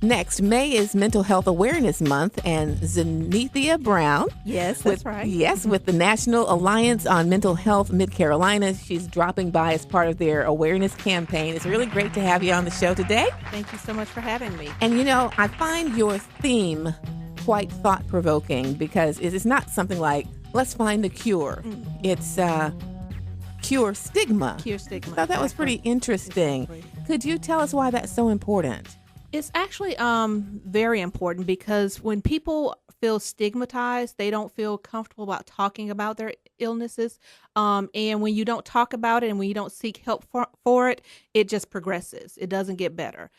Next, May is Mental Health Awareness Month, and Zenithia Brown. Yes, that's right. Yes, with the National Alliance on Mental Health Mid-Carolina. She's dropping by as part of their awareness campaign. It's really great to have you on the show today. Thank you so much for having me. And I find your theme quite thought-provoking because it is not something like, let's find the cure. It's cure stigma. Cure stigma. I thought that was pretty interesting. Exactly. Could you tell us why that's so important? It's actually very important because when people feel stigmatized, they don't feel comfortable about talking about their illnesses. And when you don't talk about it and when you don't seek help for it, it just progresses. It doesn't get better.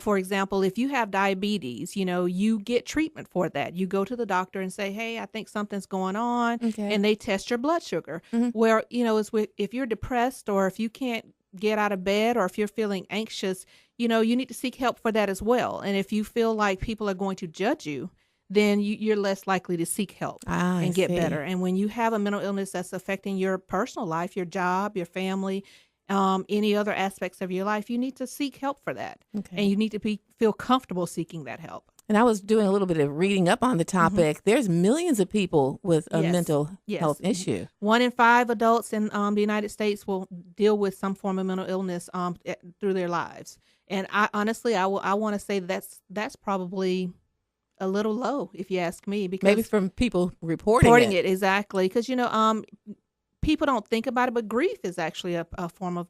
For example, if you have diabetes, you get treatment for that. You go to the doctor and say, hey, I think something's going on. Okay. And they test your blood sugar. Where, if you're depressed or if you can't get out of bed or if you're feeling anxious, you need to seek help for that as well. And if you feel like people are going to judge you, then you're less likely to seek help and get better. And when you have a mental illness that's affecting your personal life, your job, your family, any other aspects of your life, you need to seek help for that. Okay. And you need to feel comfortable seeking that help. And I was doing a little bit of reading up on the topic. There's millions of people with a mental health issue. 1 in 5 adults in the United States will deal with some form of mental illness through their lives. And I honestly, I want to say that's probably a little low, if you ask me. Because maybe from people reporting it. Exactly. Because, people don't think about it, but grief is actually a form of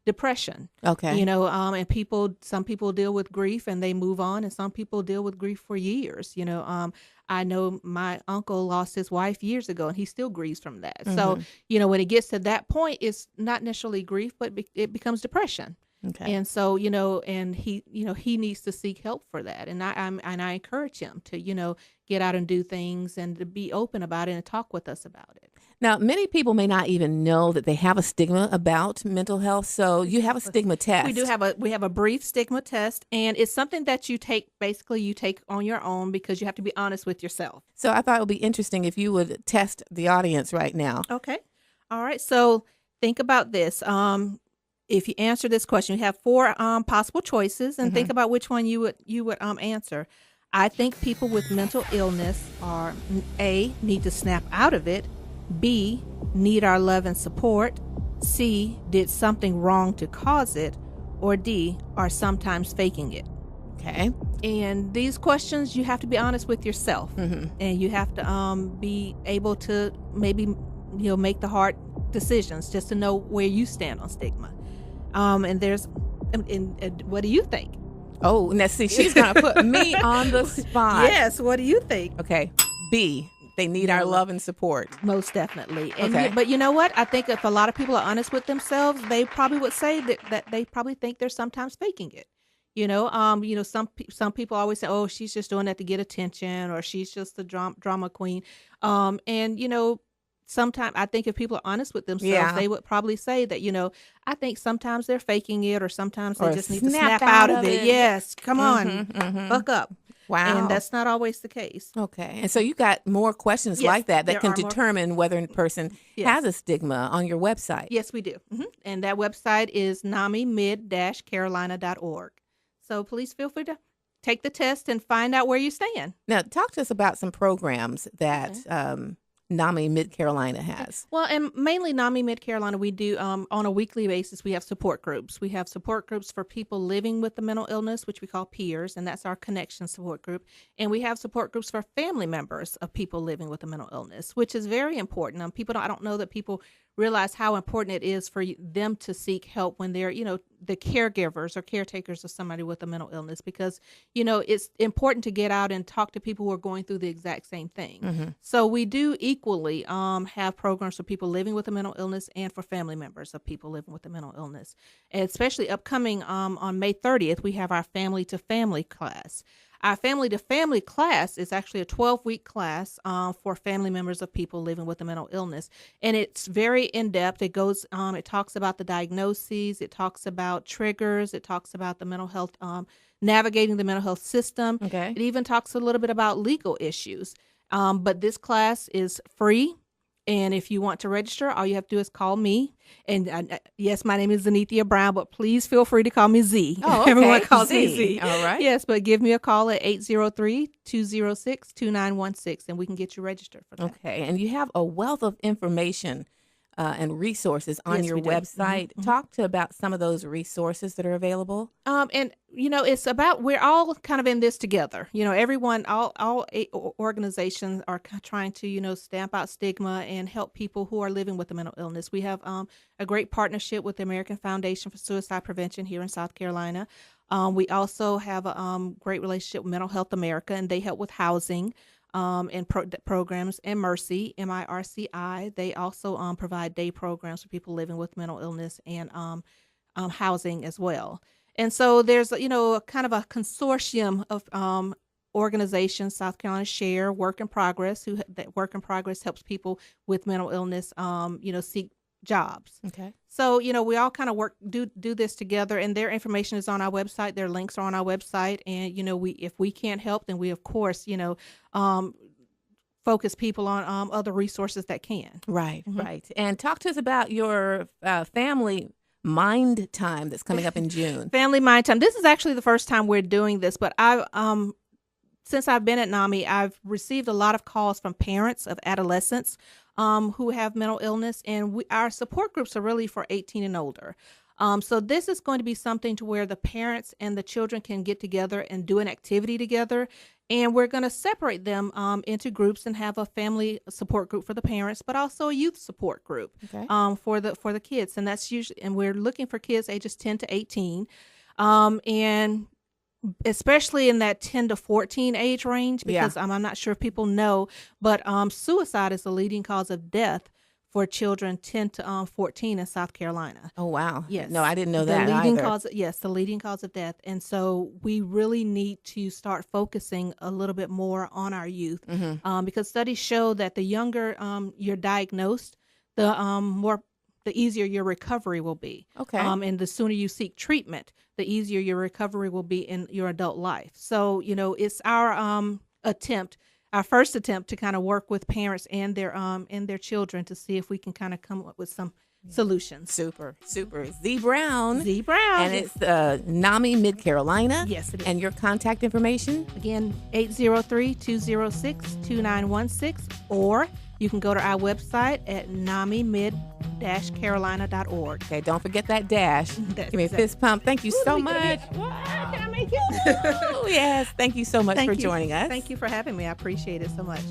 depression. Okay. And some people deal with grief and they move on, and some people deal with grief for years. I know my uncle lost his wife years ago, and he still grieves from that. So, when it gets to that point, it's not necessarily grief, but it becomes depression. Okay. And so, and he needs to seek help for that. And I encourage him to, get out and do things and to be open about it and talk with us about it. Now, many people may not even know that they have a stigma about mental health. So you have a stigma test. We have a brief stigma test, and it's something that you take on your own because you have to be honest with yourself. So I thought it would be interesting if you would test the audience right now. Okay. All right. So think about this. If you answer this question, you have 4 possible choices, and think about which one you would answer. I think people with mental illness are A, need to snap out of it, B, need our love and support, C, did something wrong to cause it, or D, are sometimes faking it. Okay. And these questions, you have to be honest with yourself, and you have to be able to maybe make the hard decisions just to know where you stand on stigma. And what do you think? Oh, now see, she's going to put me on the spot. Yes, what do you think? Okay. B, they need our love and support. Most definitely. And Okay. but you know what? I think if a lot of people are honest with themselves, they probably would say that they probably think they're sometimes faking it. Some people always say, "Oh, she's just doing that to get attention," or "She's just a drama queen." Sometimes I think if people are honest with themselves, they would probably say that, I think sometimes they're faking it, or sometimes they just need to snap out of it. Yes, come on, buck up. Wow. And that's not always the case. Okay. And so you got more questions Yes, like that there can are more. determine whether a person has a stigma on your website. Yes, we do. And that website is NAMI-mid-carolina.org. So please feel free to take the test and find out where you stand. Now, talk to us about some programs that NAMI Mid-Carolina has. Well, and mainly NAMI Mid-Carolina, we do on a weekly basis, we have support groups. We have support groups for people living with the mental illness, which we call peers, and that's our connection support group. And we have support groups for family members of people living with a mental illness, which is very important. I don't know that people realize how important it is for them to seek help when they're, the caregivers or caretakers of somebody with a mental illness, because, it's important to get out and talk to people who are going through the exact same thing. So we do equally have programs for people living with a mental illness and for family members of people living with a mental illness. And especially upcoming on May 30th, we have our Family to Family class. Our Family to Family class is actually a 12-week class for family members of people living with a mental illness. And it's very in-depth. It talks about the diagnoses. It talks about triggers. It talks about the mental health, navigating the mental health system. Okay. It even talks a little bit about legal issues. But this class is free. And if you want to register, all you have to do is call me. And yes, my name is Zenithia Brown, but please feel free to call me Z. Oh, okay. Everyone calls Z. me Z. All right. Yes, but give me a call at 803-206-2916, and we can get you registered for that. Okay. And you have a wealth of information and resources on Yes, your we do. website. Mhm. Talk to about some of those resources that are available. And it's about, we're all kind of in this together. Everyone, all eight organizations are trying to, stamp out stigma and help people who are living with a mental illness. We have a great partnership with the American Foundation for Suicide Prevention here in South Carolina. We also have a great relationship with Mental Health America, and they help with housing. And programs, and Mercy, MIRCI. They also provide day programs for people living with mental illness and housing as well. And so there's, kind of a consortium of organizations, South Carolina Share, Work in Progress, that Work in Progress helps people with mental illness, seek jobs. Okay. So, we all kind of do this together, and their information is on our website. Their links are on our website. And, if we can't help, then we, of course, focus people on other resources that can. Right, right. And talk to us about your family mind time that's coming up in June. Family Mind Time. This is actually the first time we're doing this, but since I've been at NAMI, I've received a lot of calls from parents of adolescents who have mental illness, and our support groups are really for 18 and older. So this is going to be something to where the parents and the children can get together and do an activity together, and we're going to separate them into groups and have a family support group for the parents, but also a youth support group for the kids, and that's usually, and we're looking for kids ages 10 to 18, and especially in that 10 to 14 age range, because I'm not sure if people know, but suicide is the leading cause of death for children 10 to 14 in South Carolina. Oh, wow. Yes. No, I didn't know that the leading either. cause, yes, the leading cause of death. And so we really need to start focusing a little bit more on our youth, because studies show that the younger you're diagnosed, the easier your recovery will be. Okay. And the sooner you seek treatment, the easier your recovery will be in your adult life. So, it's our first attempt to kind of work with parents and their children to see if we can kind of come up with some solutions. Super, super. Z Brown. Z Brown. And it's NAMI Mid Carolina. Yes, it is. And your contact information? Again, 803-206-2916, or you can go to our website at namimid-carolina.org. Okay, don't forget that dash. Give me a fist pump. Thank you so much. What? Can I make it? Oh, yes. Thank you so much for joining us. Thank you for having me. I appreciate it so much.